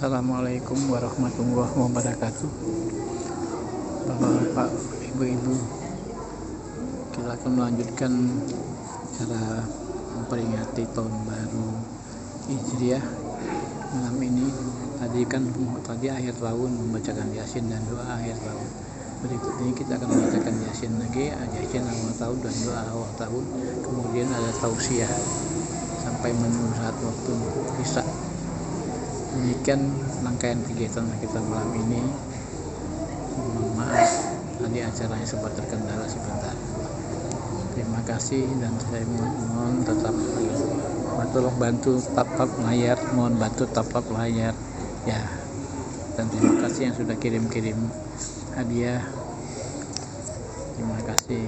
Assalamualaikum warahmatullahi wabarakatuh. Bapak-bapak, ibu-ibu, kita akan melanjutkan cara memperingati tahun baru Hijriah malam ini. Tadi akhir tahun membacakan Yasin dan doa akhir tahun. Berikut ini kita akan membacakan Yasin lagi, Yasin awal tahun dan doa awal tahun. Kemudian ada tausiah sampai menunggu saat waktu Isya. Demikian rangkaian kegiatan kita malam ini. Mohon maaf tadi acaranya sempat terkendala sebentar. Terima kasih dan saya mohon tetap tolong bantu tap layar, mohon bantu tap layar ya. Dan terima kasih yang sudah kirim hadiah. Terima kasih.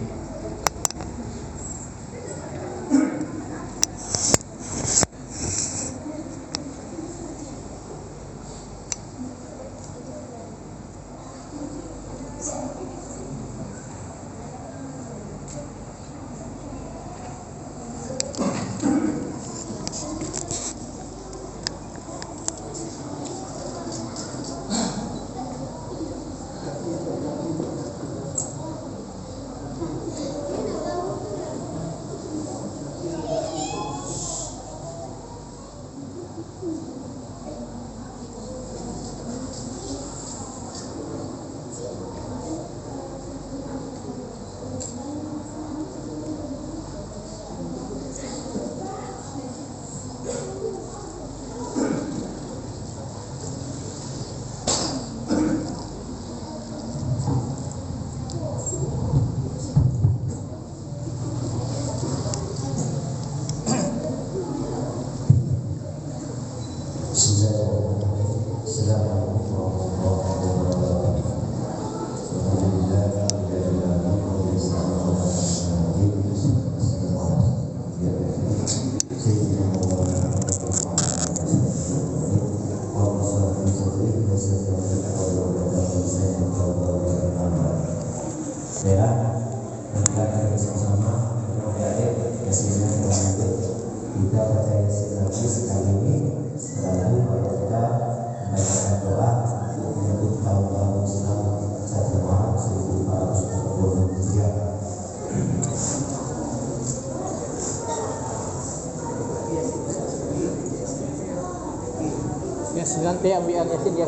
Nanti ambil Yasin ya.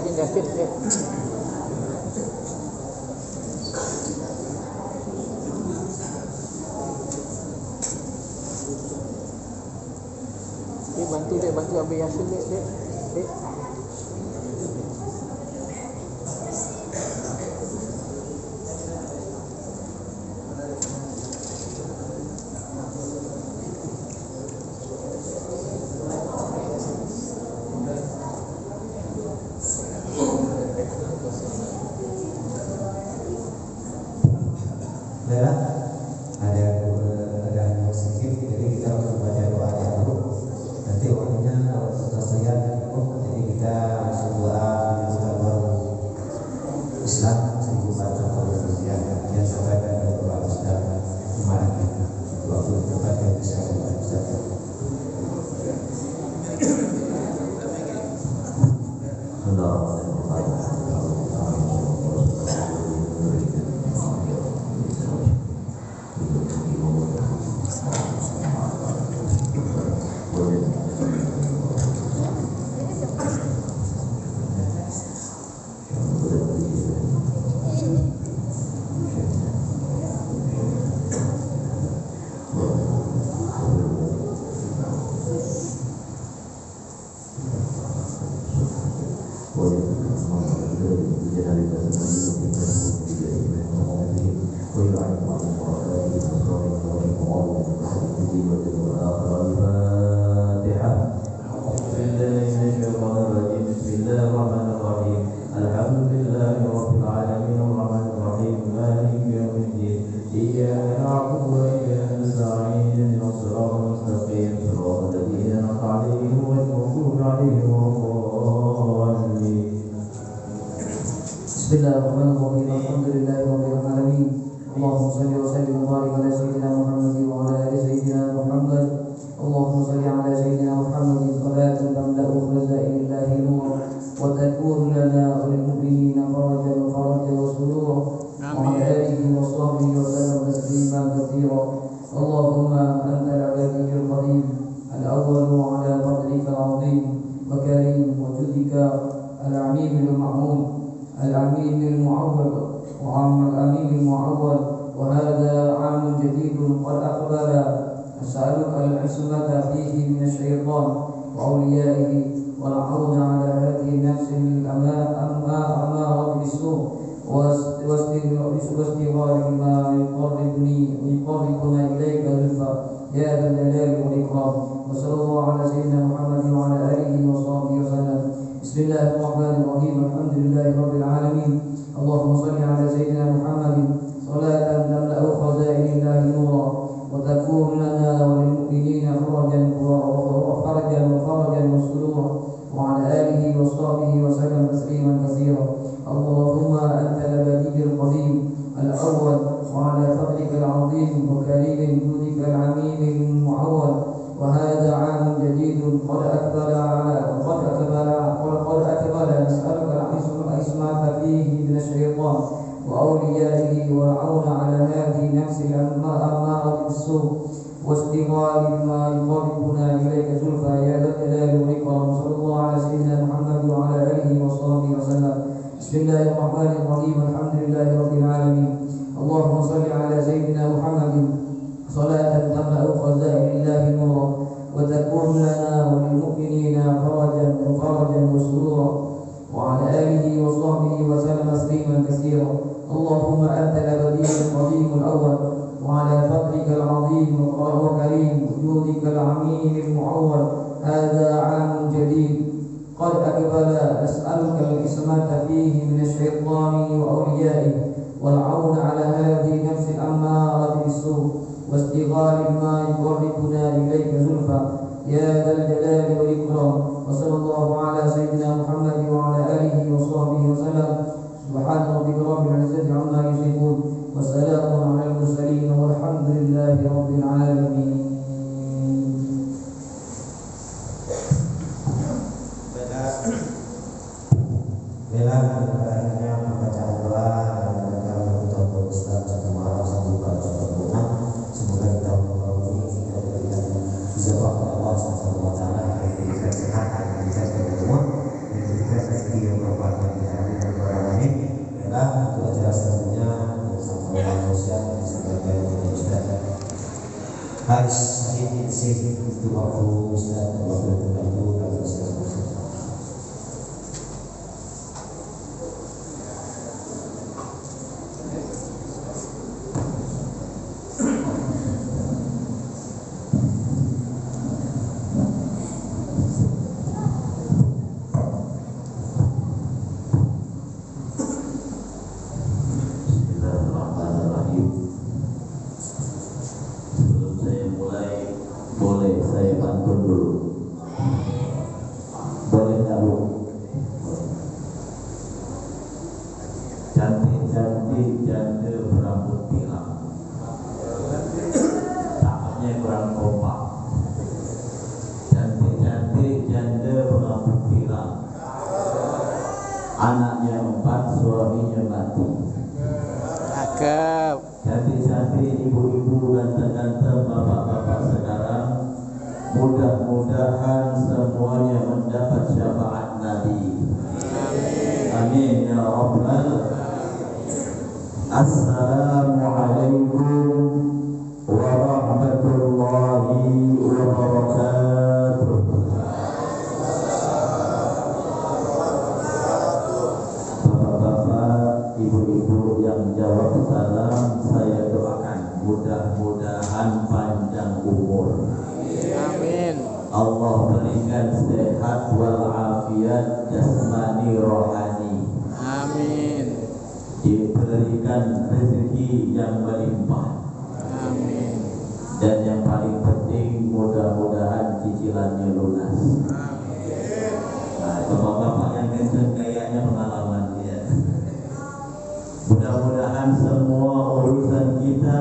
Bantu ambil Yasin dek. Bismillahirrahmanirrahim. Alhamdulillahirabbil alamin. Allahumma shalli wa sallim wa barik ala sayyidina Muhammad wa ala ali sayyidina Muhammad. Allahumma shalli ala sayyidina Muhammad salatan tamla'u خزائن الله نورا وتكون لنا وللمؤمنين فرجا وسرورا وعلى آله وصحبه وسلم تسليما كثيرا. اللهم أنت العلي القديم الأول على قدرك العظيم وكريم وجودك العميم المعمول العميم المعول وهذا عام جديد قد أقبل. أسألك العصمة فيه من الشيطان وأوليائه والعون على هذه النفس الأمارة بالسوء واستغفار ما يقربنا إليك زلفى يا ذا الجلال والإكرام. وصلى الله على سيدنا محمد وعلى آله وصحبه وسلم. بسم الله الرحمن الرحيم. الحمد لله رب العالمين. اللهم صل على سيدنا محمد صلاة تملأ خزائن الله نورا وتكون لنا وللمؤمنين فرجا وسرورا وعلى آله وصحبه وسلم تسليما كثيرا. اللهم أنت الأبدي القديم الأول وعلى فضلك العظيم وكريم جودك العميم المعول وهذا عام جديد قد أقبل. نسألك العصمة فيه من الشيطان وأوليائه والعون على هذه النفس الأمارة بالسوء واستغفار ما يقربنا إليك زلفى يا ذا الجلال والإكرام. صلى الله على سيدنا محمد وعلى آله وصحبه وسلم. بسم الله الرحمن الرحيم. الحمد لله رب العالمين. اللهم صل على سيدنا محمد صلاة تملأ خزائن الله نورا وتكون لنا وللمؤمنين فرجا وسرورا وعلى آله وصحبه وسلم تسليما كثيرا. اللهم أنت الأبدي القديم الأول وعلى فضلك العظيم وكريم وجودك العميم المعول هذا عام جديد قد أقبل. أسألك العصمة فيه من الشيطان وأوليائه والعون على هذه النفس الأمارة بالسوء واستغفار ما يقربنا إليك زلفى يا ذا الجلال والإكرام. وصلى الله على سيدنا محمد وعلى آله وصحبه وسلم. سبحان ربك رب العزة عما يصفون وسلام على المرسلين والحمد لله رب العالمين. Bela akhirnya membaca doa dan mereka untuk Ustaz satu malam sampai berdoa. Semoga kita kita diberikan ijabah oleh Allah Subhanahu wa taala, diberikan kesehatan dan diberikan semua, diberikan rezeki yang berbahagia di hari dan ini. Bela untuk acara selanjutnya yang sampai manusia sebagai Ustaz Haris Syahid Sif itu waktu Ustaz waktu tertentu kami Ustaz. Cantik janda berambut pirang, cakepnya kurang kompak. Cantik janda berambut pirang, anaknya 4, suaminya mati. Cakep. Cantik ibu-ibu ganteng-ganteng, bapak-bapak sekarang, mudah-mudahan semuanya mendapat syafaat Nabi. Amin ya Rabbal. Assalamualaikum warahmatullahi wabarakatuh. Bapak-bapak, ibu-ibu yang jawab salam, saya doakan mudah-mudahan panjang umur. Amin. Allah berikan sehat walafiat jasmani rohani. Amin. Diberikan rezeki yang melimpah. Amin. Dan yang paling penting mudah-mudahan cicilannya lunas. Nah, bapak-bapak yang kenceng kayaknya pengalaman ya. Mudah-mudahan semua urusan kita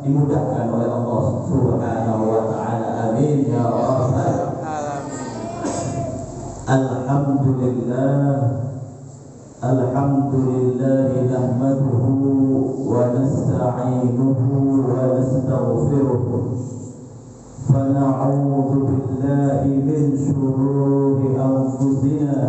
dimudahkan oleh Allah Subhanahu wa taala. Amin ya rabbal alamin. Alhamdulillah nahmaduhu wa nasta'inuhu wa nastaghfiruh fa na'udzu billahi min shururi anfusina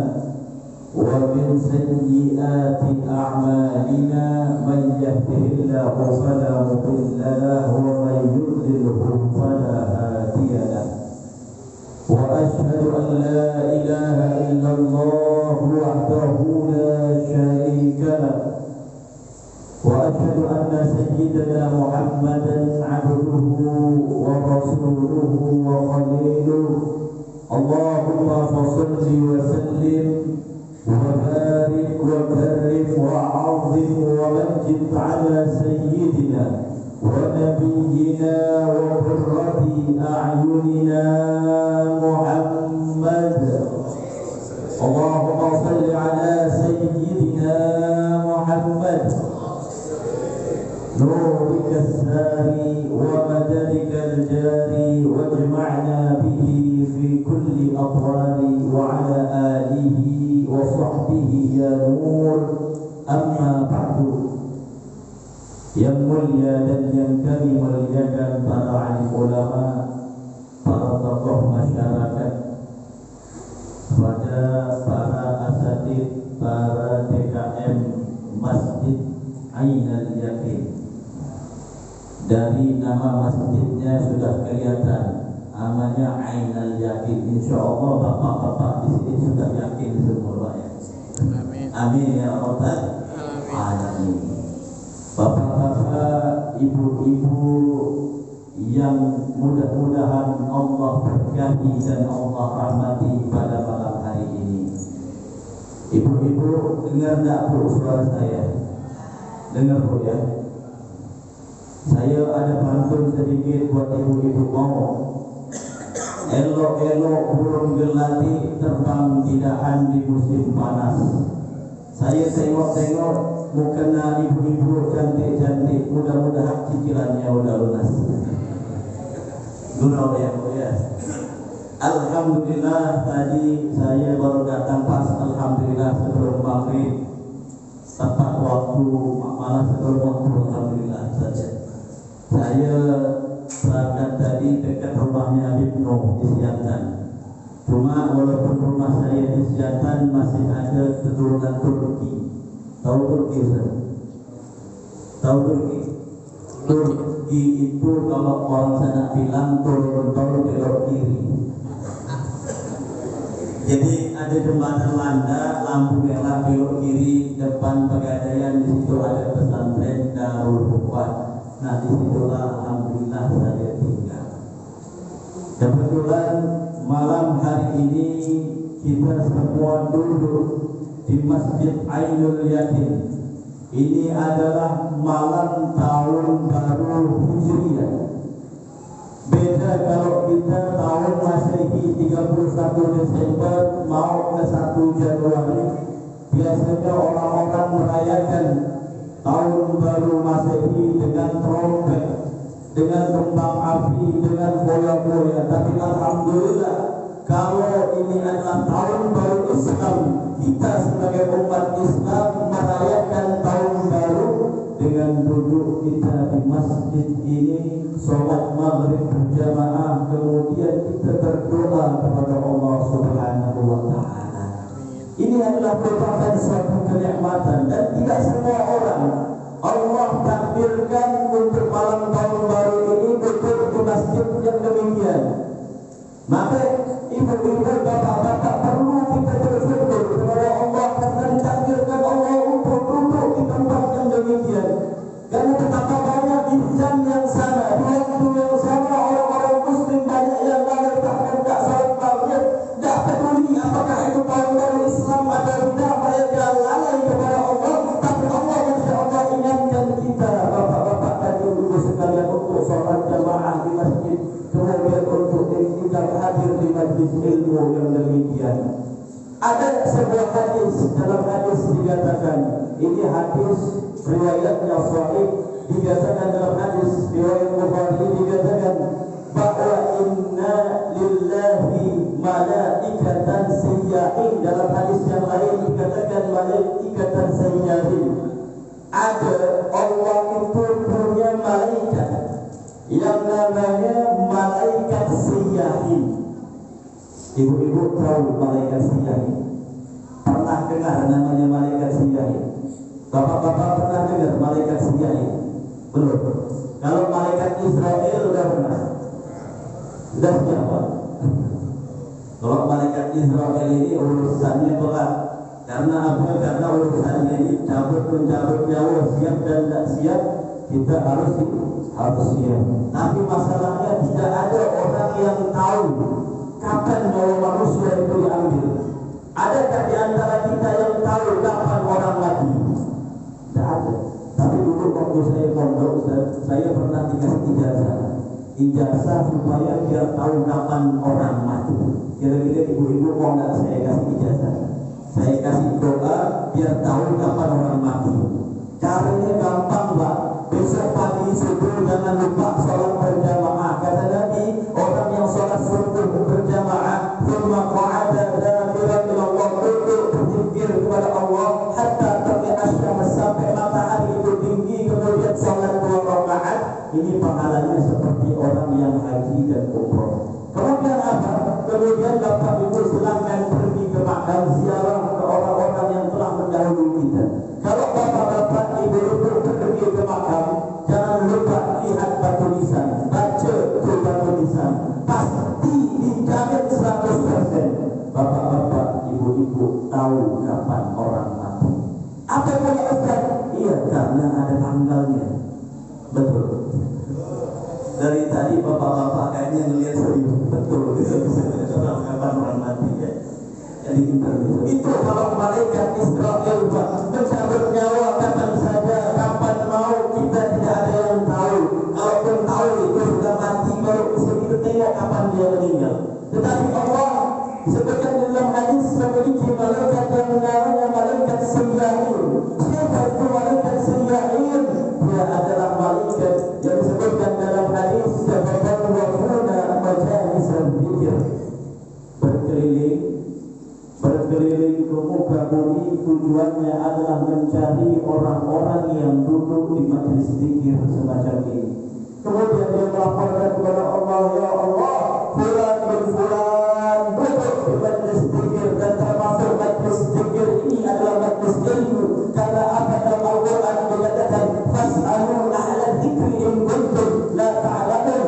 wa min sayyiati a'malina man yahdihillahu fala mudilla lahu wa man yudlilhu fala hadiya lahu وأشهد أن لا إله إلا الله وحده لا شريك له وأشهد أن سيدنا محمدا عبده ورسوله وخليله اللهم فصل وسلم وبارك وكرم وعظم ومجد على سيدنا ونبينا وقرة أعيننا محمد اللهم صل على سيدنا محمد نورك الساري ومددك الجاري واجمعنا به في كل أطوار وعلى آله وصحبه يا نور أما بعد. Yang mulia dan yang kami muliakan para alim ulama, para tokoh masyarakat, kepada para asatid, para DKM Masjid Ainul Yakin. Dari nama masjidnya sudah kelihatan, namanya Ainul Yakin. Insya Allah bapak-bapak di sini sudah yakin semua ya. Amin. Amin ya Rabbal Alamin. Bapak-bapak, ibu-ibu yang mudah-mudahan Allah berkahi dan Allah rahmati pada malam hari ini. Ibu-ibu dengar tak bu suara saya? Dengar bu ya? Saya ada pantun sedikit buat ibu-ibu mau. Elok-elok burung gelati terbang di dahan di musim panas. Saya tengok-tengok mukena ibu-ibu cantik-cantik, mudah-mudahan cicilannya udah lunas. Gurau ya Bu ya. Alhamdulillah tadi saya baru datang pas alhamdulillah sebelum maghrib, tepat waktu, malah sebelum waktu alhamdulillah saja. Saya berangkat tadi dekat rumahnya Habib Nuh di Siantan. Cuma walaupun rumah saya di Siantan masih ada keturunan Turki. Tahu Turki Ustaz? Tahu Turki? Turki itu kalau orang sana bilang turun tol belok kiri. Jadi ada jembatan Landa, lampu merah belok kiri, depan Pegadaian, di situ ada pesantren Darul Fuqat. Nah disitulah alhamdulillah saya tinggal. Kebetulan malam hari ini kita semua duduk di Masjid Ainul Yakin. Ini adalah malam tahun baru Hijriah. Beda kalau kita tahun Masehi 31 Desember mau ke 1 Januari. Biasanya orang-orang merayakan tahun baru Masehi dengan trompet, dengan kembang api, dengan foya-foya. Tapi alhamdulillah kalau ini adalah tahun baru Islam, kita sebagai umat Islam merayakan tahun baru dengan duduk kita di masjid ini, sholat maghrib berjamaah, kemudian kita berdoa kepada Allah Subhanahu wa Ta'ala. Ini adalah merupakan suatu kenikmatan dan tidak semua orang Allah takdirkan untuk malam tahun baru ini duduk di masjid yang demikian. Maka ibu-ibu, bapak-bapak perlu kita bersyukur kepada Allah karena ditakdirkan Allah untuk duduk di tempat yang demikian. Karena betapa banyak di jam yang sama, di waktu yang sama, orang-orang muslim banyak yang lalai bahkan tak salat maghrib, tak peduli apakah itu tahun baru Islam atau tidak, mereka lalai kepada Allah. Tapi Allah insya Allah ingatkan kita, bapak-bapak dan ibu-ibu sekalian, untuk sholat jamaah di masjid, kemudian untuk tidak hadir di majlis ilmu yang demikian. Ada sebuah hadis, dalam hadis dikatakan, ini hadis riwayatnya sahih, dikatakan dalam hadis riwayat Bukhari, dikatakan bahwa inna lillahi malaikatan sayyahin. Dalam hadis yang lain dikatakan malaikatan sayyahin. Ada Allah itu punya malaikat yang namanya malaikat sayyahin. Ibu-ibu tahu malaikat sayyahin? Pernah dengar namanya malaikat sayyahin? Bapak-bapak pernah dengar malaikat sayyahin? Belum. Kalau malaikat Israel sudah pernah. Sudah siapa? Kalau malaikat Israel ini urusannya berat. Karena apa? Karena urusannya ini cabut-mencabut nyawa, siap dan tidak siap, kita harus siap. Tapi masalahnya tidak ada orang yang tahu kapan nyawa manusia itu diambil. Adakah di antara kita yang tahu kapan orang mati? Tidak ada. Tapi dulu waktu saya pondok, saya pernah dikasih ijazah supaya biar tahu kapan orang mati. Kira-kira ibu-ibu mau nggak saya kasih ijazah? Saya kasih doa biar tahu kapan orang mati. Caranya gampang, Pak. Besok pagi subuh jangan lupa sholat berjamaah. Kata Nabi, orang yang sholat subuh berjamaah, thumma qa'ada dzakiran ila Allah, duduk berzikir kepada Allah hatta tami'a syams, sampai matahari itu tinggi, kemudian sholat 2 rakaat. Ini pahalanya seperti orang yang haji dan umroh. Kemudian apa? Kemudian Bapak Ibu silakan pergi ke makam, ziarah ke orang-orang yang telah mendahului kita. Kalau bapak-bapak, ibu-ibu pergi ke makam, jangan lupa lihat batu nisan, baca itu batu nisan, pasti dijamin 100%. Bapak-bapak, ibu-ibu tahu kapan orang mati. Apa yang Ustaz? Iya, karena ada tanggalnya. Betul. Dari tadi bapak-bapak kayaknya ngelihat serius. Betul, orang kapan orang mati ya. Jadi itu kalau malaikat Israel mencabut nyawa kapan saja, kapan mau, kita tidak ada yang tahu. Kalaupun tahu itu sudah mati, baru bisa kita tengok kapan dia meninggal. Tetapi Allah sebutkan dalam hadis memiliki malaikat yang namanya malaikat sayyahin. Siapa itu malaikat sayyahin? Dia adalah malaikat yang disebutkan dalam hadis yatawafuna majalisan dzikr, berkeliling ke muka bumi. Tujuannya adalah mencari orang-orang yang duduk di majelis dzikir semacam ini. Kemudian dia melaporkan kepada Allah, ya Allah, fulan bin fulan duduk di majelis dzikir, dan termasuk majelis dzikir ini adalah majelis ilmu. Karena apa? Dalam Al-Quran dikatakan fas'alu ahla dzikri in kuntum la ta'lamun.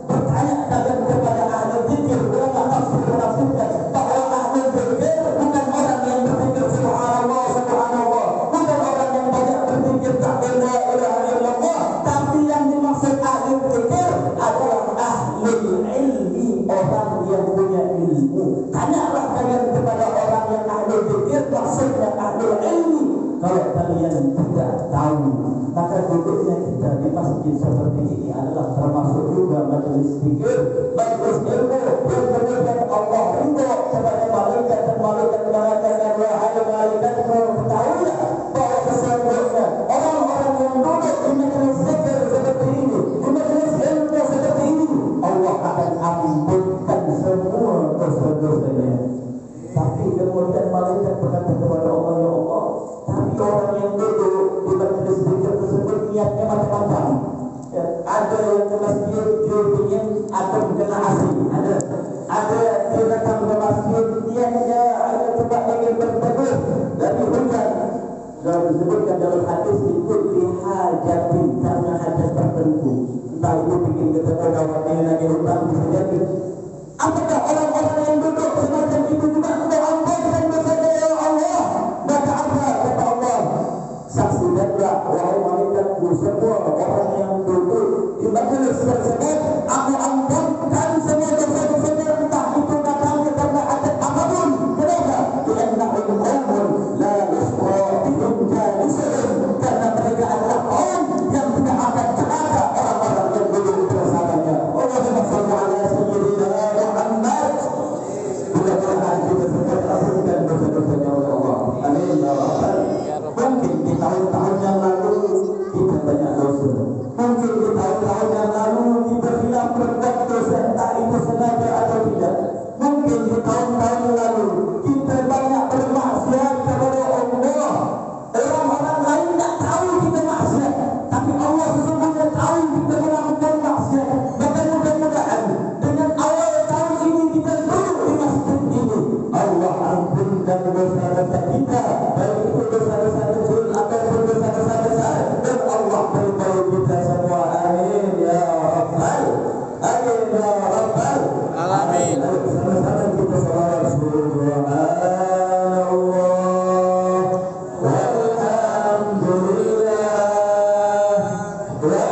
Bertanya kalian kepada ahli dzikir. Ulama tafsir menafsirkan bahwa ahli dzikir bukan orang yang berzikir subhanallah subhanallah, bukan orang yang banyak berzikir ta'ala la ilaha illallah, tapi yang dimaksud ahli dzikir adalah ahli ilmi, orang yang punya ilmu. Tanyalah kalian kepada orang yang ahli dzikir, maksudnya ahli ilmi. Kalau kalian tidak tahu, maka duduknya kita di masjid seperti ini adalah termasuk juga majelis zikir, majelis ilmu yang menjadikan Allah ridho kepada malaikat, dan malaikat mengatakan, wahai malaikatku, ketahuilah bahwa sesungguhnya orang-orang yang duduk di majelis zikir seperti ini, di majelis ilmu seperti ini, Allah akan ampunkan semua dosa-dosanya. Tapi kemudian malaikat berkata kepada Allah, ya Allah, tapi orang yang duduk di majelis zikir tersebut niatnya macam-macam. Ya, ada yang ke masjid dia ingin adem kena AC, ada dia datang ke masjid niatnya ada tempat ingin berteduh dari hujan. Dan disebutkan dalam hadis itu lihajatin, karena hajat tertentu. Entah itu bikin ketemu kawan lagi hutang, bisa jadi. Apakah orang-orang yang duduk semacam itu juga engkau ampunkan dosanya ya Allah? Maka apa kata Allah? Saksikanlah wahai malaikatku, semua orang yang duduk di majelis tersebut aku ampunkan semua dosa-dosanya, entah itu datangnya karena hajat apapun. Kenapa? Li'annahum qaumun la yusra bihim jalisuhum, karena mereka adalah kaum yang tidak akan celaka orang-orang yang duduk bersamanya. Allahumma shalli ala sayyidina ampunkan dosa-dosa kita, baik itu dosa-dosa kecil ataupun dosa-dosa besar, dan Allah beritahu kita semua. Amin ya Rabbal. Amin ya Rabbal. Alamin. Sama-sama kita salawat subhanallah walhamdulillah wa la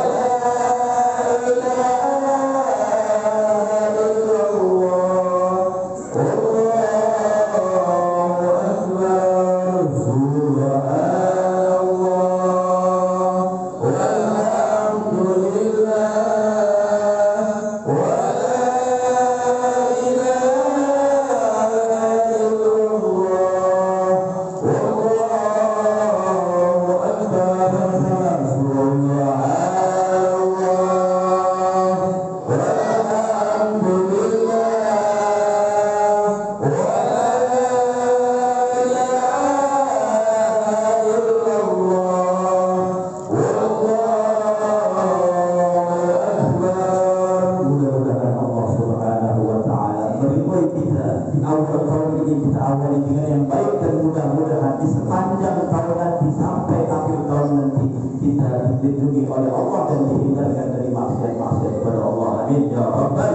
dilindungi oleh Allah dan dihindarkan dari maksiat-maksiat kepada Allah. Amin ya Rabbal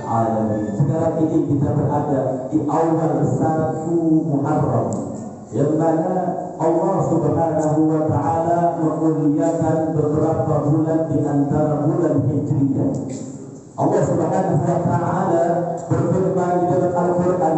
Alamin. Sekarang ini kita berada di awal 1 Muharram, yang mana Allah Subhanahu wa Ta'ala memuliakan beberapa bulan di antara bulan Hijriyah. Allah Subhanahu wa Ta'ala berfirman di dalam Al-Quran,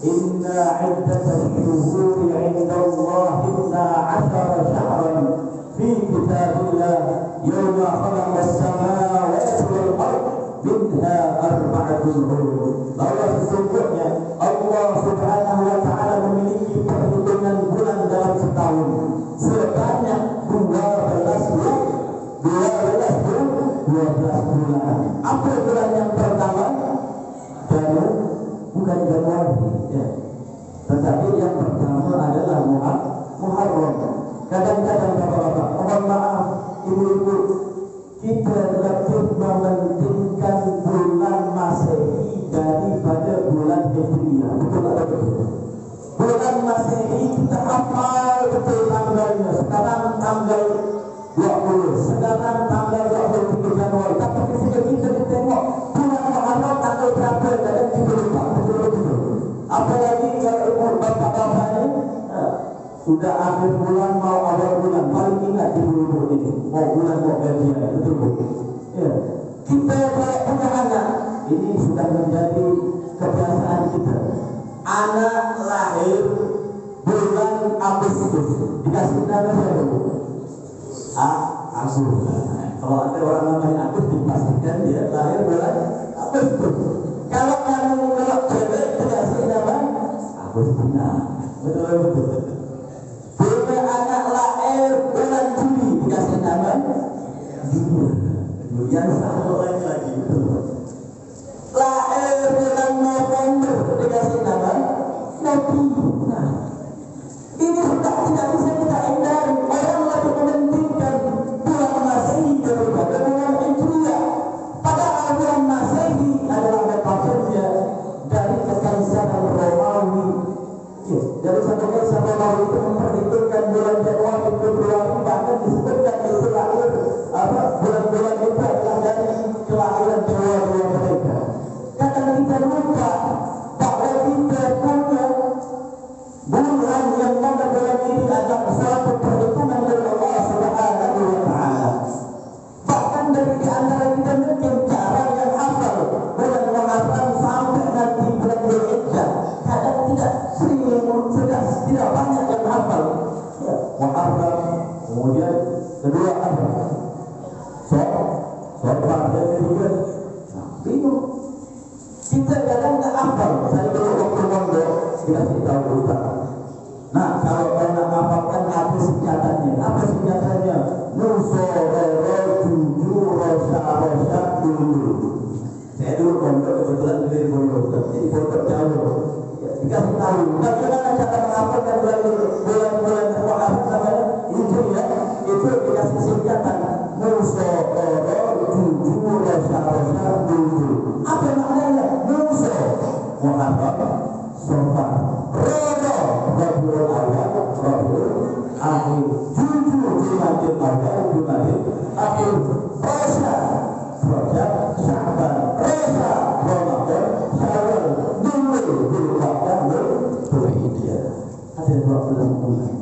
Inna iddatash shuhuri 'indallahi 12 syahran fi kitabillah yawma khalaqas samawati wal ard minha arba'atun hurum. Bahwa sesungguhnya Allah Subhanahu wa Ta'ala memiliki perhitungan bulan dalam setahun sebanyak 12 bulan. Apa bulan yang pertama? Bukan Januari, ya. Tetapi yang pertama adalah Muharram. Kadang-kadang bapak-bapak, mohon maaf, ibu-ibu, kita lebih mementingkan bulan Masehi daripada bulan Hijriah. Betul atau betul? Bulan Masehi kita hafal betul tanggalnya. Sekarang tanggal 20, sekarang tanggal 23 Januari. Tapi ketika kita tengok bulan Muharram tanggal berapa, kadang kita lupa. Betul-betul. Apalagi kalau umur bapak-bapak ini sudah akhir bulan mau awal bulan, paling ingat di bulan ini mau bulan mau gajian, betul-betul. Ya. Kita kalau punya anak, ini sudah menjadi kebiasaan kita. Anak lahir bulan Agustus, dikasih nama siapa? Agustus. Kalau ada orang namanya Agustus, dipastikan dia lahir bulan Agustus. Kalau cewek dikasih nama Agustina, betul-betul. Bila anak lahir bulan Juli, dikasih nama Julian, satu lagi. Lahir bulan November, dikasih nama Novi. Nah, ini sudah tidak bisa kita hindari. Orang lebih mementingkan bulan Masehi daripada bulan Hijriah. Padahal bulan Masehi adalah metafornya dari kekaisaran Romawi. Ya, dari satu kaisar Romawi itu memperhitungkan bulan Januari, Februari, bahkan disebutkan itu lahir bulan-bulan itu adalah dari kelahiran jiwa-jiwa mereka. Kadang kita lupa bahwa kita punya bulan yang mana bulan ini adalah suatu perhitungan dari Allah Subhanahu wa Ta'ala. Bahkan dari di antara kita mungkin cara yang hafal bulan Muharram sampai nanti bulan Dzulhijjah, kadang tidak sering, tidak banyak yang hafal. Ya, Muharram, kemudian kedua apa? Sorban, dan ketiga bingung. Kita kadang tak hafal. Saya dulu waktu mondok dikasih tahu Ustaz. Nah, kalau nak hafalkan apa singkatannya? Apa singkatannya? Nusororo jujur rosa dulu. Saya dulu mondok kebetulan dari pondok, jadi pondok jauh. Dikasih tahu bagaimana cara menghafalkan bulan-bulan Muharram namanya Hijriah, itu dikasih singkatan Nusororo jujur rosa dulu. Apa maknanya? Nusor Muharram, Safar, ada 12 bulan.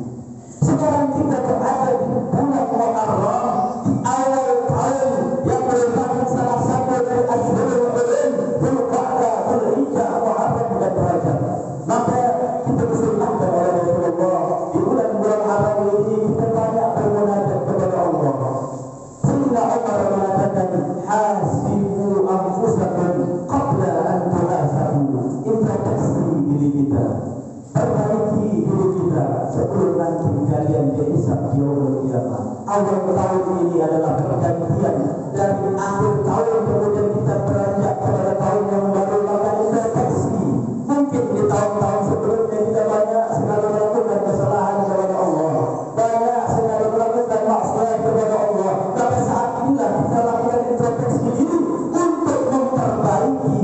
Sekarang kita berada di bulan Muharram, di awal tahun yang merupakan salah satu dari Ashhurul Hurum, Dzulqa'dah, Dzulhijjah, Muharram dan Rajab. Maka kita disunahkan oleh Rasulullah di bulan-bulan haram ini kita banyak bermunajat kepada Allah. Sehingga Umar mengatakan, hasibu anfusakum qabla an tuhasabu. Introspeksi diri kita, perbaiki diri kita sebelum nanti kalian dihisab di yaumul qiyamah. Awal tahun ini adalah pergantian dari akhir tahun, kemudian kita beranjak kepada tahun yang baru. Maka introspeksi. Mungkin di tahun-tahun sebelumnya kita banyak sekali melakukan kesalahan kepada Allah, banyak sekali melakukan maksiat kepada Allah. Maka saat inilah kita lakukan introspeksi diri untuk memperbaiki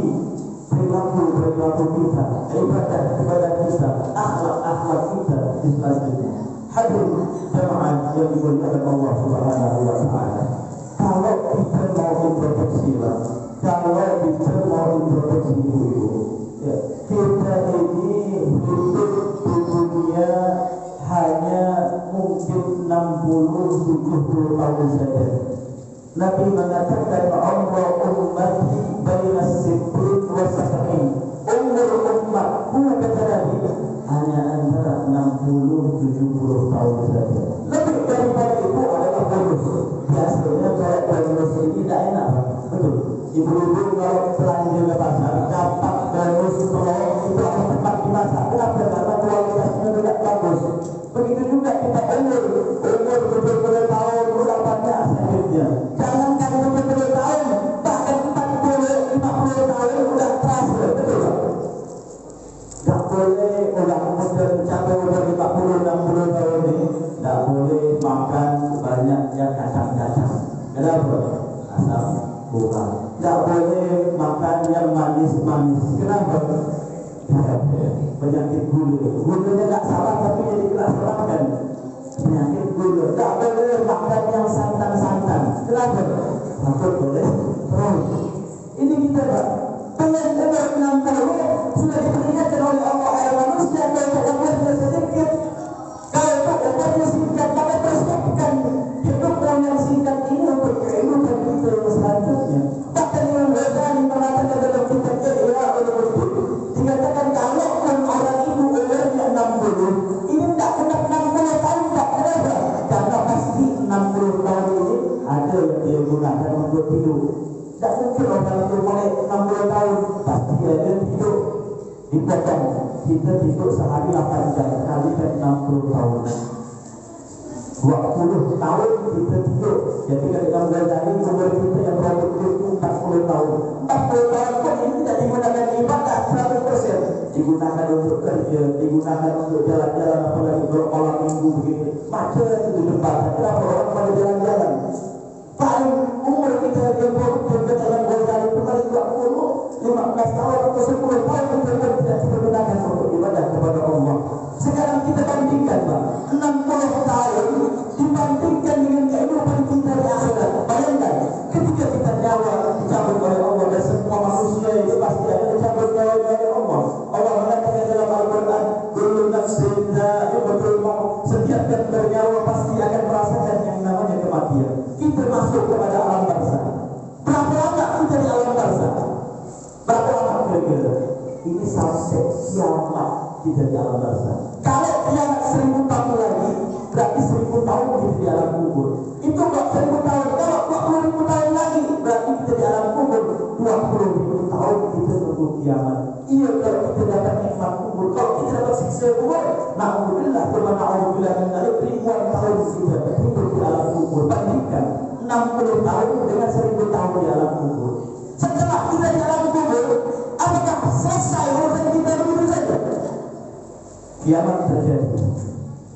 perilaku kita, ibadah kepada kita, akhlak kita di selanjutnya. Hadirin jemaah yang dimuliakan Allah Subhanahu wa taala. Kalau kita mau introspeksi, ibu-ibu, ya, kita ini hidup di dunia hanya mungkin 60-70 tahun saja. Nabi mengatakan, Allah ummati baina sittin wa sab'in. Umur umatku, kata Nabi, hanya antara 60-70 tahun saja. Lebih daripada itu adalah bonus. Biasanya kalau bonus ini tidak enak, betul. Ibu-ibu kalau belanja ke pasar dapat bonus telur itu akan cepat dimasak. Kenapa? Karena kualitasnya tidak bagus. Begitu juga kita umur 70 tahun sudah banyak sakitnya. Jangankan 70 tahun, bahkan 40-50 tahun sudah terasa, betul. Tak boleh orang muda mencapai umur 50-60 tahun ini tak boleh makan banyak yang kacang-kacang. Kenapa? Asam bukan. Tak boleh makan yang manis-manis. Kenapa? Penyakit gula. Gulanya tak salah tapi jadi kelas-kelaskan. Penyakit gula. Tak boleh makan yang santan-santan. Kenapa? Takut boleh terus. Ini kita tak. Dengan umur 60 sudah diperingatkan oleh Allah, ayat manusia kalau umurnya sedikit, kalau umurnya singkat, maka persiapkan hidupmu yang singkat ini untuk kehidupan kita yang selanjutnya. Bahkan Imam Ghazali mengatakan dalam kitabnya Ihya Ulumuddin, dikatakan kalau orang itu umurnya 60, ini tidak genap 60 tahun, tak kenapa? Karena pasti 60 tahun ini ada yang dia gunakan untuk tidur. Tak mungkin orang itu mulai 60 tahun pasti ada tidur. Dipotong, kita tidur sehari 8 jam, kalikan 60 tahun, 20 tahun kita tidur. Jadi kalau Ghazali umur kita yang produktif itu 40 tahun. 40 tahun pun ini tidak digunakan ibadah 100%. Digunakan untuk kerja, digunakan untuk jalan-jalan, apalagi bermalam minggu begini. Macam itu di tempat. Kenapa orang pada jalan-jalan? Paling umur kita yang produktif dengan Ghazali itu paling 20, 15 tahun atau 10 tahun kita pun tidak digunakan untuk ibadah kepada Allah. Sekarang kita bandingkan, Pak, 60 tahun dibandingkan dengan kehidupan kita di akhirat. Bayangkan, ketika kita nyawa dicabut oleh Allah, dan semua manusia itu pasti ada dicabut nyawa oleh Allah. Allah mengatakan dalam Al-Quran, kullu nafsin dha'iqatul maut. Setiap yang bernyawa pasti akan merasakan yang namanya kematian. Kita masuk kepada alam barzakh. Berapa lama kita di alam barzakh? Berapa lama kira-kira? Ini sampai kiamat kita di alam barzakh. Kalau kiamat 1000 tahun lagi, berarti 1000 tahun kita di alam kubur. Itu kok 1000 tahun. Kalau 20.000 tahun lagi, berarti kita di alam kubur. 20.000 tahun kita tunggu kiamat. Iya, kalau kita dapat nikmat kubur. Kalau kita dapat siksa kubur, na'udzubillah, na'udzubillah min dzalik, ribuan tahun kita hidup di alam kubur. Bandingkan 60 tahun dengan 1000 tahun di alam kubur. Setelah kita di alam kubur, apakah selesai urusan kita begitu saja? Kiamat terjadi.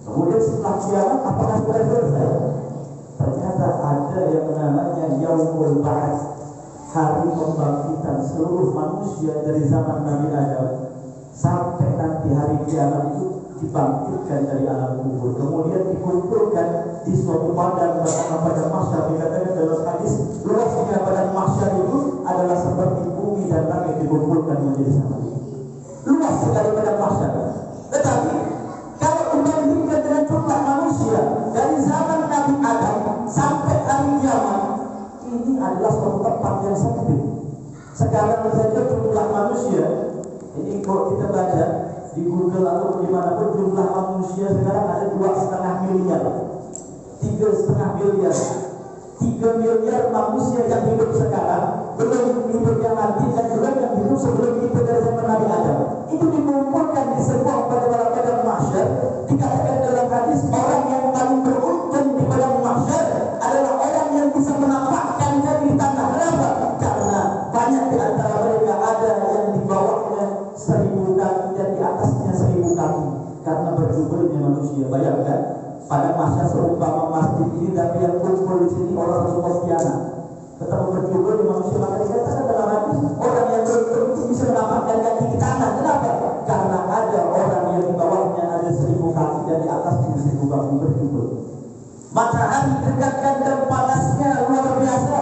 Kemudian setelah kiamat, apakah sudah selesai? Ternyata ada yang namanya Yaumul Ba'ats, hari pembangkitan seluruh manusia dari zaman Nabi Adam sampai nanti hari kiamat itu dibangkitkan dari alam kubur, kemudian dikumpulkan di suatu padang bernama padang mahsyar. Dikatakan dalam hadis, luasnya padang mahsyar itu adalah seperti bumi dan langit dikumpulkan menjadi satu. Luas sekali padang mahsyar. Tetapi manusia dari zaman Nabi Adam sampai hari kiamat ini adalah suatu tempat yang sempit. Sekarang saja jumlah manusia ini kalau kita baca di Google atau dimanapun, jumlah manusia sekarang ada 2,5 miliar, 3,5 miliar, 3 miliar manusia yang hidup sekarang, belum hidup yang nanti dan juga yang hidup sebelum itu dari zaman Nabi Adam. Itu dikumpulkan di sebuah padang mahsyar. Dikatakan dalam hadis, orang yang paling beruntung di padang mahsyar adalah orang yang bisa menampakkan kaki di tanah. Kenapa? Karena banyak di antara mereka ada yang di bawahnya 1.000 kaki dan di atasnya 1.000 kaki. Karena berjubelnya manusia. Bayangkan, padang mahsyar seumpama masjid ini, tapi yang kumpul di sini orang Pontianak. Tetap berjubel di manusia. Maka dikatakan dalam hadis, orang yang beruntung itu bisa menampakkan kaki di tanah. Kenapa? Karena ada orang yang di bawahnya ada 1.000 kaki dan di atasnya 1.000 kaki berjubel. Matahari dekatkan dan panasnya luar biasa.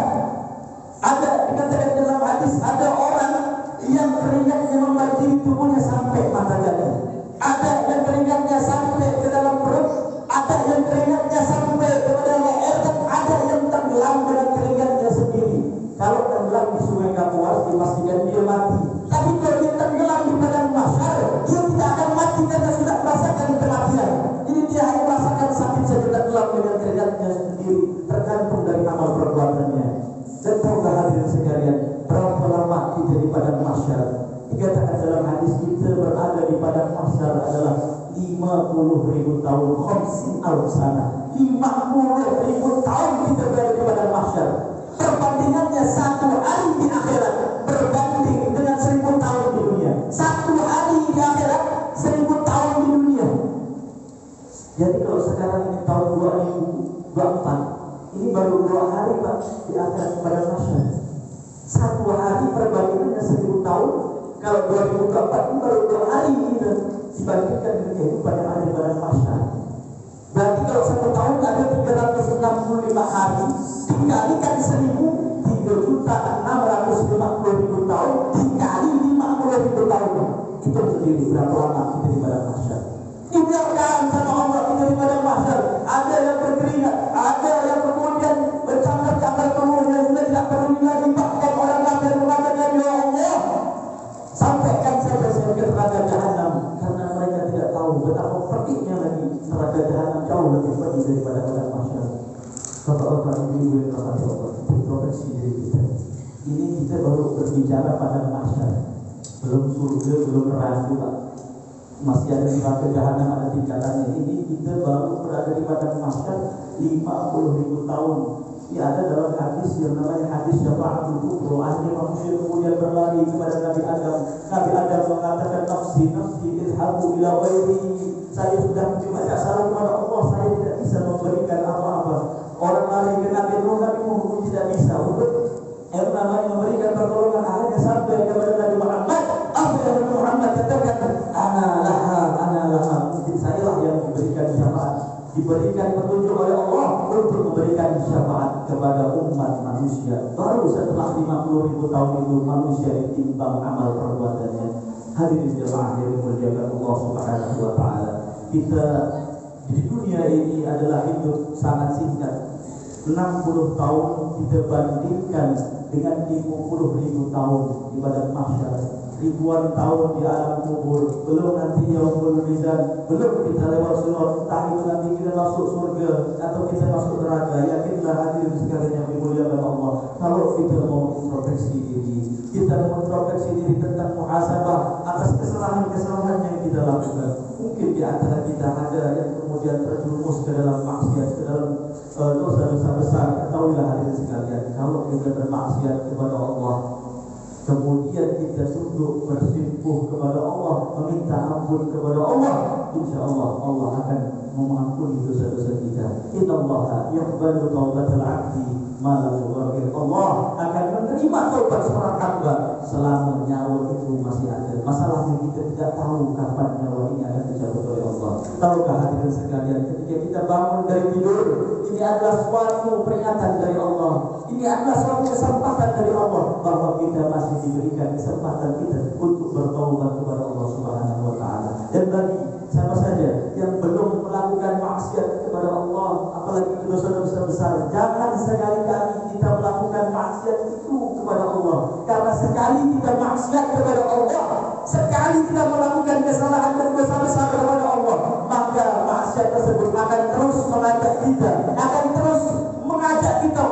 Ada dikatakan dalam hadis, ada orang yang keringatnya membanjiri tubuhnya sampai mata kaki. Ada yang keringatnya sampai ke dalam perut, ada yang keringatnya sampai kepada leher, dan ada yang tenggelam dengan keringatnya sendiri. Kalau tenggelam di sungai Kapuas dipastikan dia mati. Tapi kalau dia tenggelam di padang mahsyar, dia tidak akan mati karena sudah merasakan kematian. Jadi dia hanya merasakan sakit saja, tenggelam dengan keringatnya sendiri, tergantung dari amal perbuatannya. Dan tahukah hadirin sekalian, berapa lama kita di padang mahsyar? Dikatakan dalam hadis, kita berada di padang mahsyar adalah 50.000 tahun, 50.000 sana. 50.000 tahun kita berada di padang mahsyar. Perbandingannya 1 hari di akhirat berbanding dengan 1.000 tahun di dunia. 1 hari di akhirat 1.000 tahun di dunia. Jadi kalau sekarang ini tahun 2024, ini baru 2 hari Pak di akhirat padang mahsyar. 1 hari perbandingannya 1.000 tahun. Kalau 2024 ini baru 2 hari kita dibandingkan dengan kehidupan yang ada di padang mahsyar. Berarti kalau 1 tahun ada 365 hari, dikalikan 1.000, 3.650.000 tahun, dikali 50.000 tahun. Itu sendiri berapa lama kita di padang mahsyar. Dibiarkan sama Allah kita di padang mahsyar. Ada yang berkeringat, ada yang kemudian bercakar-cakar tubuhnya sudah tidak perlu lagi. Bahkan orang kafir mengatakan, ya Allah, sampaikan saja saya ke neraka jahanam, karena mereka tidak tahu betapa pedihnya lagi neraka jahanam, jauh lebih pedih daripada padang mahsyar. Bapak-bapak, ibu-ibu yang dirahmati Allah, introspeksi diri kita. Ini kita baru berbicara padang mahsyar, belum surga, belum neraka Pak. Masih ada neraka jahanam, ada tingkatannya. Ini kita baru berada di padang mahsyar 50.000 tahun. Ini ada dalam hadis yang namanya hadis syafa'atul kubra. Akhirnya manusia kemudian berlari kepada Nabi Adam. Nabi Adam mengatakan, nafsi idhabu ila ghairi. Saya sudah banyak salah kepada Allah, saya tidak bisa memberikan apa-apa. Orang lari ke Nabi Nuh, Nabi Nuh tidak bisa untuk yang namanya memberikan pertolongan. Akhirnya sampai kepada Nabi Muhammad. Apa yang Nabi Muhammad katakan? Ana laha. Mungkin saya lah yang diberikan syafaat, diberikan petunjuk oleh Allah untuk memberikan syafaat kepada umat manusia. Baru setelah 50.000 tahun itu manusia ditimbang amal perbuatannya. Hadirin jemaah yang dimuliakan Allah Subhanahu wa taala. Kita di dunia ini adalah hidup sangat singkat. 60 tahun kita bandingkan dengan 50.000 tahun di padang mahsyar. Ribuan tahun di alam kubur, belum nanti yaumul mizan, belum kita lewat surat, entah itu nanti kita masuk surga atau kita masuk neraka. Yakinlah hadirin sekalian yang dimuliakan Allah, kalau kita mau introspeksi diri, kita mau introspeksi diri tentang muhasabah atas kesalahan-kesalahan yang kita lakukan. Mungkin di antara kita ada yang kemudian terjerumus ke dalam maksiat, ke dalam dosa-dosa besar. Ketahuilah hadirin sekalian, kalau kita bermaksiat kepada Allah, kemudian kita sungguh bersimpuh kepada Allah, meminta ampun kepada Allah, insya Allah Allah akan mengampuni dosa-dosa kita. Innallaha yaqbalu taubatal 'abdi ma lam yughfir. Allah akan menerima taubat seorang hamba selama nyawa itu masih ada. Masalahnya kita tidak tahu kapan nyawa ini akan dicabut oleh Allah. Tahukah hadirin sekalian, ketika kita bangun dari tidur, ini adalah suatu peringatan dari Allah. Ini adalah suatu kesempatan dari Allah bahwa kita masih diberikan kesempatan kita untuk bertaubat kepada Allah Subhanahu wa taala. Dan bagi siapa saja yang belum melakukan maksiat kepada dosa-dosa besar. Jangan sekali-kali kita melakukan maksiat itu kepada Allah. Karena sekali kita maksiat kepada Allah, sekali kita melakukan kesalahan dan dosa besar kepada Allah, maka maksiat tersebut akan terus mengajak kita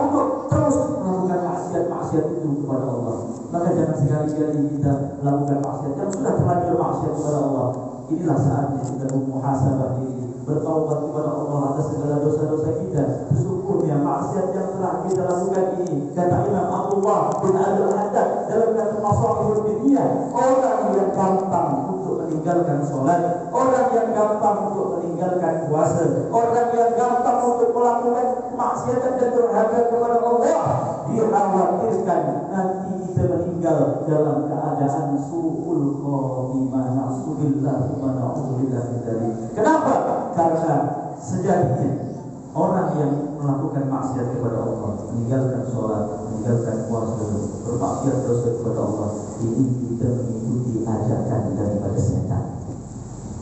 untuk terus melakukan maksiat itu kepada Allah. Maka jangan sekali-kali kita melakukan maksiat yang sudah terlanjur maksiat kepada Allah. Inilah saatnya kita muhasabah diri, bertaubat kepada Allah atas segala dosa-dosa kita. Sesungguhnya maksiat yang telah kita lakukan ini, kata Imam Abdullah bin Abdul Haddad dalam kata Masalihul Bidiyah, orang yang gampang untuk meninggalkan sholat, orang yang gampang untuk meninggalkan puasa, orang yang gampang untuk melakukan maksiat dan durhaka kepada Allah, dikhawatirkan nanti kita meninggal dalam keadaan su'ul khotimah. Na'udzubillah wa na'udzubillah min dzalik. Kenapa? Karena sejatinya orang yang melakukan maksiat kepada Allah, meninggalkan sholat, meninggalkan puasa, bermaksiat dosa kepada Allah, ini kita mengikuti ajakan daripada setan.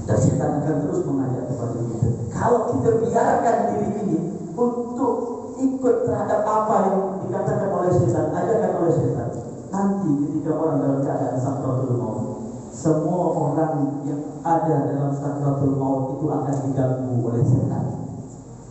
Dan setan akan terus mengajak kepada kita. Kalau kita biarkan diri ini untuk ikut terhadap apa yang dikatakan oleh setan, ajakan oleh setan, nanti ketika orang dalam keadaan sakratul maut, semua orang yang ada dalam sakratul maut itu akan diganggu oleh setan.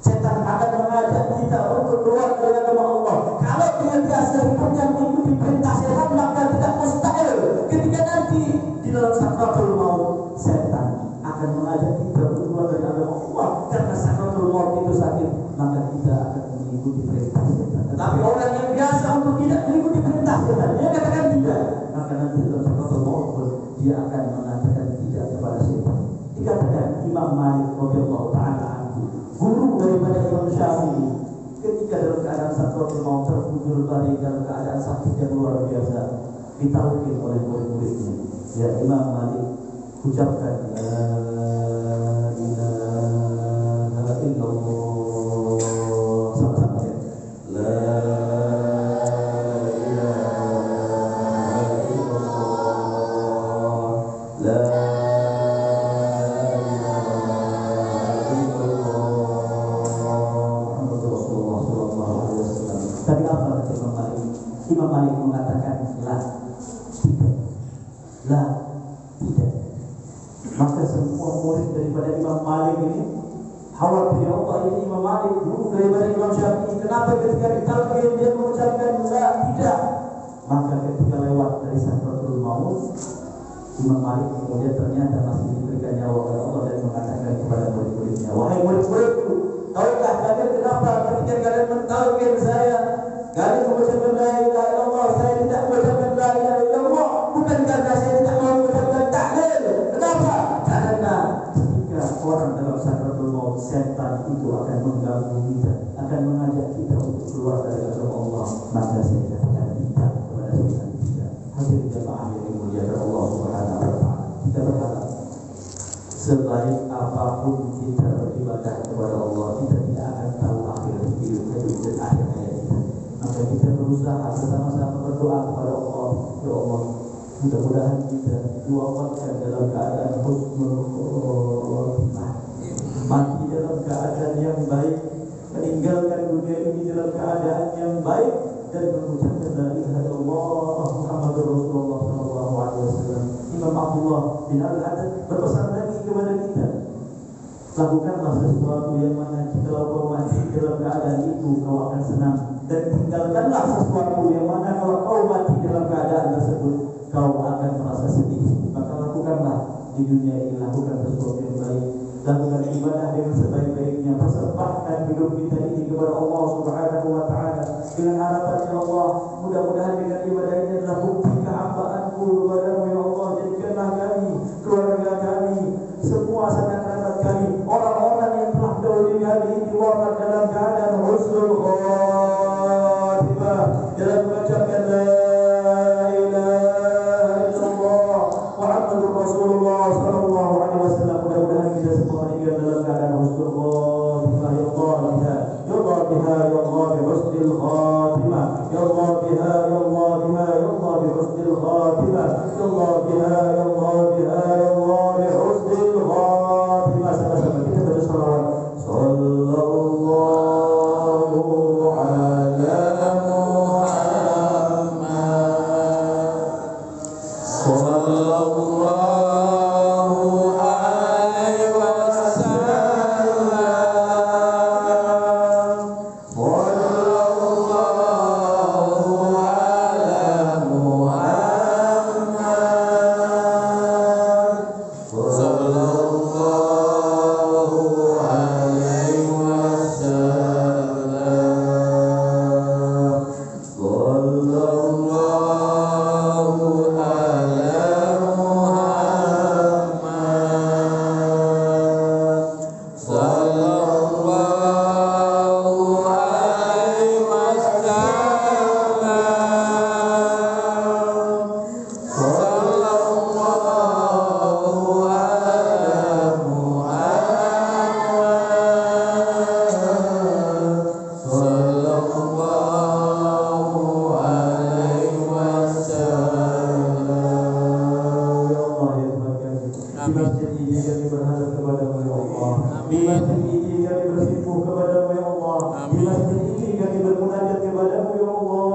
Setan akan mengajak kita untuk keluar dari agama Allah. Kalau dia biasa hidupnya mengikuti perintah setan, maka tidak mustahil ketika nanti di dalam sakratul maut setan akan mengajak kita untuk keluar dari agama Allah. Karena sakratul maut itu sakit, maka kita akan mengikuti perintah setan. Tetapi orang yang biasa untuk tidak mengikuti perintah setan, dia katakan tidak, maka nanti dalam sakratul maut dia akan mengatakan tidak kepada setan. Dikatakan Imam Malik radhiyallahu taala anhu, guru daripada Imam Syafi'i, ketika dalam keadaan sakratul maut terbujur balik dalam keadaan sakit yang luar biasa, ditalkin oleh murid-muridnya. Ya Imam Malik, ucapkan la ilaha illallah, sama-sama ya. La ilaha illallah, la Tapi apa kata Imam Malik? Imam Malik mengatakan tidak. Maka semua murid daripada Imam Malik ini khawatir, ya Allah, ini Imam Malik guru daripada Imam Syafi'i, kenapa ketika ditalqin dia mengucapkan tidak? Maka ketika lewat dari sakratul maut, Imam Malik kemudian ternyata masih diberikan nyawa oleh Allah dan mengatakan kepada murid-muridnya, wahai murid-muridku, tahukah kalian kenapa ketika kalian mentalqin saya, kalian mengucapkan la ilaha illallah, saya tidak mengucapkan la ilaha illallah? Bukan karena saya tidak mau mengucapkan tahlil. Kenapa? Karena ketika orang dalam sakratul maut, setan itu akan mengganggu kita, akan mengajak kita untuk keluar dari agama Allah. Maka saya katakan tidak kepada setan, tidak. Hadirin jemaah yang dimuliakan Allah Subhanahu wa taala, kita berharap sebaik apapun kita beribadah kepada Allah, kita tidak akan tahu akhir hidup dan akhir hayat kita. Maka kita berusaha bersama-sama berdoa kepada Allah, ya Allah, mudah-mudahan kita diwafatkan dalam keadaan husnul khotimah, mati dalam keadaan yang baik, meninggalkan dunia ini dalam keadaan yang baik, dan mengucapkan la ilaha illallah Muhammadur Rasulullah sallallahu alaihi wasallam. Imam Abdullah bin Al-Haddad berpesan lagi kepada kita, lakukanlah sesuatu yang mana jika kau mati dalam keadaan itu kau akan senang, dan tinggalkanlah sesuatu yang mana kalau kau mati dalam keadaan tersebut kau akan merasa sedih. Maka lakukanlah di dunia ini, lakukan sesuatu yang baik, lakukan ibadah dengan sebaik-baiknya, persembahkan hidup kita ini kepada Allah Subhanahu wa taala dengan harapan, ya Allah, mudah-mudahan dengan ibadah ini adalah bukti kehambaanku kepadamu, ya Allah. Jadikanlah kami, keluarga kami, semua sanak kerabat kami, orang-orang yang telah dahulu kami diwafat dalam keadaan husnul khotimah, dalam mengucapkan la ilaha illallah Muhammadur Rasulullah sallallahu alaihi wasallam. Mudah-mudahan kita semua meninggal dalam keadaan husnul khotimah. Ya Allah biha, ya Allah bi husnil khotimah, ya Allah biha, ya Allah biha, ya Allah bi husnil khotimah, ya Allah biha, ya Allah biha, ya Allah bi husnil khotimah. Sama-sama kita baca salawat sallallahu Di masjid ini kami bersimpuh kepadamu ya Allah. Di masjid ini kami bermunajat kepadamu ya Allah.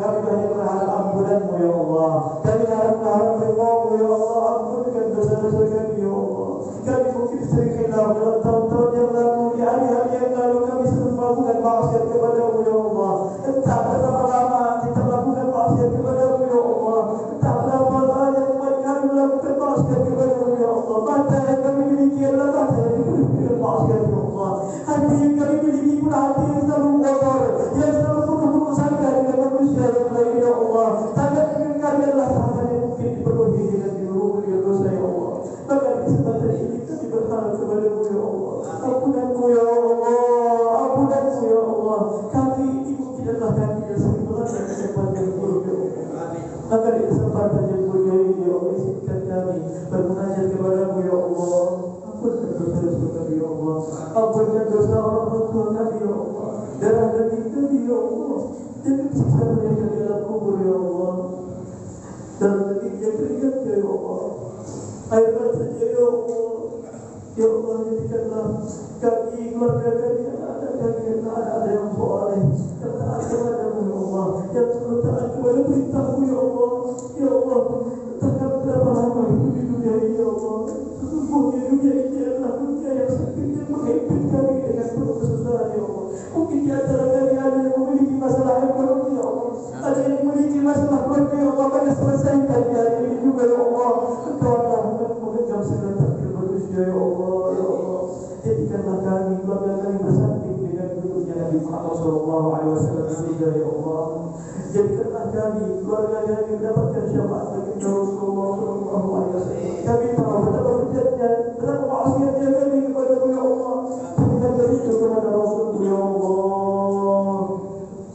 Kami hanya berharap ampunanmu ya Allah. Kami berharap ridhamu ya Allah. Ampunkan dosa-dosa kami ya Allah. Kami mungkin sering khilaf dalam tahun-tahun yang lalu, di hari-hari yang lalu kami sering melakukan maksiat kepadamu ya Allah. Entah berapa lama kita melakukan maksiat kepadamu ya Allah. Entah berapa banyak umat kami melakukan maksiat kepadamu ya Allah. Mata yang kami miliki adalah mata yang diberikan maksiat ya Allah. Hati yang kami miliki pun hati yang selalu kotor, yang selalu penuh kerusakan dengan manusia yang lain ya Allah. Tangan kami adalah tangan yang mungkin dipenuhi dengan dirubah dosa ya Allah. Maka di kesempatan ini kami berharap kepadamu ya Allah. Ampunanmu ya Allah. Ampunanmu ya Allah. Kami ini mungkin adalah kami yang sering melanggar kesempatan yang buruk ya Allah. Maka di kesempatan yang mulia ini ya Allah, izinkan kami bermunajat kepadamu ya Allah. Ampunkan dosa-dosa kami ya Allah. Ampunkan dosa orang tua kami ya Allah. Darah daging kami ya Allah. Jangan siksa mereka di dalam kubur ya Allah. Darah daging yang keringat ya Allah. Air mata ya Allah. Ya Allah, jadikanlah kami, keluarga kami, anak-anak kami, anak-anak yang soleh, yang taat kepadamu ya Allah, yang selalu taat kepada perintahmu ya Allah. Ya Allah, entahkah berapa lama hidup di dunia ini ya Allah. Sesungguhnya dunia ini adalah dunia yang sempit yang menghimpit kami dengan penuh kesusahan ya Allah. Mungkin di antara kami ada yang memiliki masalah ekonomi ya Allah, ada yang memiliki masalah keluarga ya Allah. Maka selesaikan di hari ini juga ya Allah. Engkau adalah memegang segala takdir manusia ya Allah. Ya Allah, jadikanlah kami, keluarga kami bersanding dengan duduknya Nabi Muhammad SAW di surga ya Allah. Jadikanlah kami, keluarga kami mendapatkan syafaat dari Rasulullah SAW. Kami tahu betapa bejatnya, betapa maksiatnya kami kepada-Mu ya Allah. Tapi kami rindu kepada Rasul-Mu ya Allah.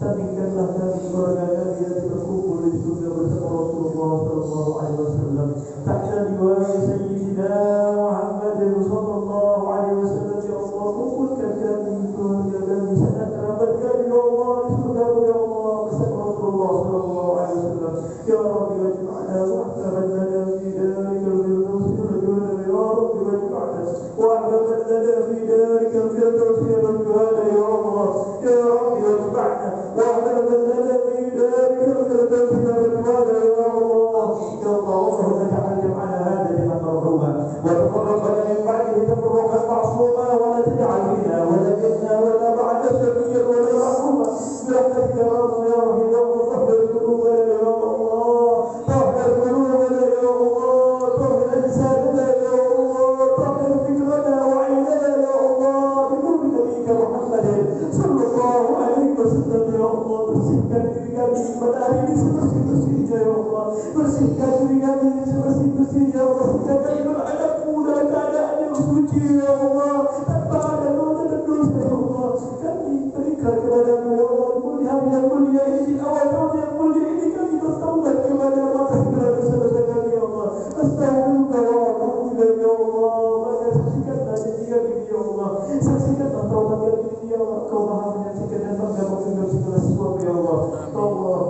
Sandingkanlah kami, keluarga kami yang berkumpul di surga bersama Rasulullah SAW. Tahta liwa'i Sayyidina Muhammad sallallahu alaihi wasallam ya Allah. Kumpulkan kami, keluarga kami, sanak kerabat kami ya Allah di surga-Mu ya Allah bersama Rasulullah sallallahu alaihi wasallam. Ya Rabbi waj'alna muhkaman lana fi darikal firdaus rajulana ya Rabbi waj'alna muhkaman lana fi darikal firdaus rajulana ya Allah. Ya Rabbi waj'alna muhkaman lana fi darikal firdaus rajulana ya Allah. Ya Allah, Allahumma ja'al jam'ana hadha jam'an marhuma wa tafarraqna min ba'dihi tafarruqan ma'suma wa la taj'al fina wa la minna wa la ba'da shaqiyyan wa la mahruma برحمتك يا رب يا رحيم يا الله. طهر قلوبنا يا الله، طهر قلوبنا يا الله، طهر أجسادنا يا الله، طهر فكرنا وعيننا يا الله بنور نبيك محمد صلى الله عليه وسلم يا الله. bersihkan diri kami pada hari ini sebersih-bersihnya ya Allah. Bersihkan diri kami sebersih-bersihnya ya Allah. Sehingga kami beradabmu dalam keadaan yang suci ya Allah, tanpa ada noda dan dosa ya Allah. Kami berikan kepadamu ya Allah. Di hari yang mulia ini, di awal tahun yang mulia ini, kami bertaubat kepada atas segala dosa-dosa kami ya Allah. Astaghfirullah wa atubu ilaik ya Allah. Maka saksikanlah diri kami ya Allah. Saksikanlah taubat kami ya Allah. Kau Maha menyaksikan dan bangga mengenal segala sesuatu ya Allah. Allah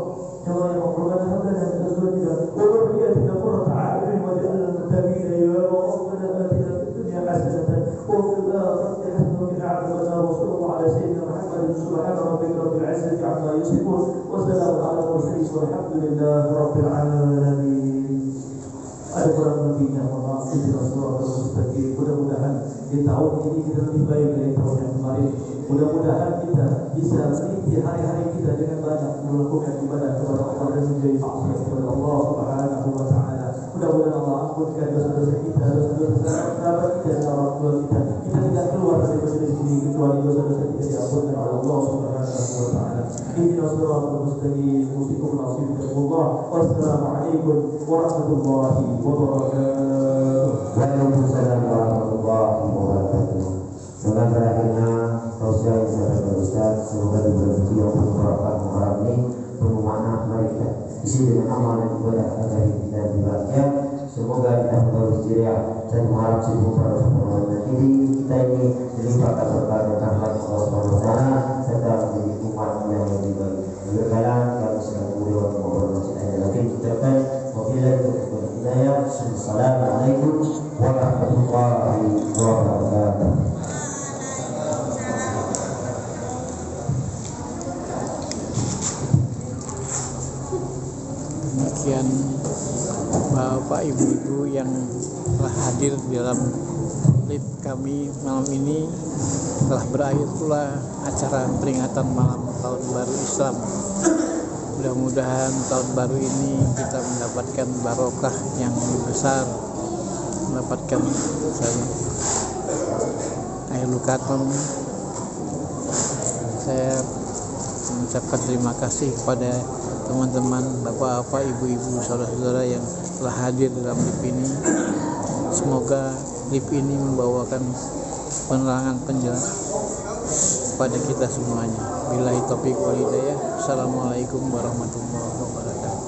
ya Allah ya Allah, hablana min azwajina wa dhurriyyatina qurrata a'yun waj'alna muttaqina ya Allah. Rabbana atina fid dunya hasanatan wa fil akhirati hasanatan wa qina adhaban nar. Sallallahu ala sayyidina Muhammadin subhana rabbika rabbil izzati amma yasifun wa salamun ala al-mursalin walhamdulillahi rabbil alamin. Ada kurang lebihnya, mohon maaf. Rasulullah mustaqim. Mudah-mudahan di tahun ini kita lebih baik dari tahun yang kemarin. Mudah-mudahan kita bisa meniti hari-hari kita dengan banyak melakukan ibadah kepada Allah dan menjadi maksiat kepada Allah Subhanahu wa taala. Mudah-mudahan Allah ampunkan dosa-dosa kita, dosa-dosa sahabat kita dan orang tua kita. Kita tidak keluar dari majelis ini kecuali dosa-dosa kita diampunkan oleh Allah Subhanahu wa taala. Ihdinas siratal mustaqim. Usikum nasihatullah. Wassalamualaikum warahmatullahi wabarakatuh. Waalaikumsalam warahmatullahi wabarakatuh. Dengan berakhirnya tausiah yang saya berikan Ustaz, semoga diberkati yang berbahagia Muharram ini penuh makna. Mari kita isi dengan amal dan ibadah agar kita dibahagia. Semoga kita terus ceria dan Muharram 1444 ini kita ini dilimpahkan berkah dan rahmat Allah Subhanahu wa taala serta menjadi umat yang lebih baik. Berkalan kami sedang beliau mengobrol masih ada lagi ucapkan wabillahi taufiq wal hidayah. Assalamualaikum warahmatullahi wabarakatuh. bapak-bapak, ibu-ibu yang telah hadir di dalam live kami malam ini. Telah berakhir pula acara peringatan malam tahun baru Islam. Mudah-mudahan tahun baru ini kita mendapatkan barokah yang lebih besar, mendapatkan ahlul khatam. Saya mengucapkan terima kasih kepada teman-teman, bapak-bapak, ibu-ibu, saudara-saudara yang telah hadir dalam live ini. Semoga live ini membawakan penerangan penjelasan kepada kita semuanya. Billahi taufiq wal hidayah. Assalamualaikum warahmatullahi wabarakatuh.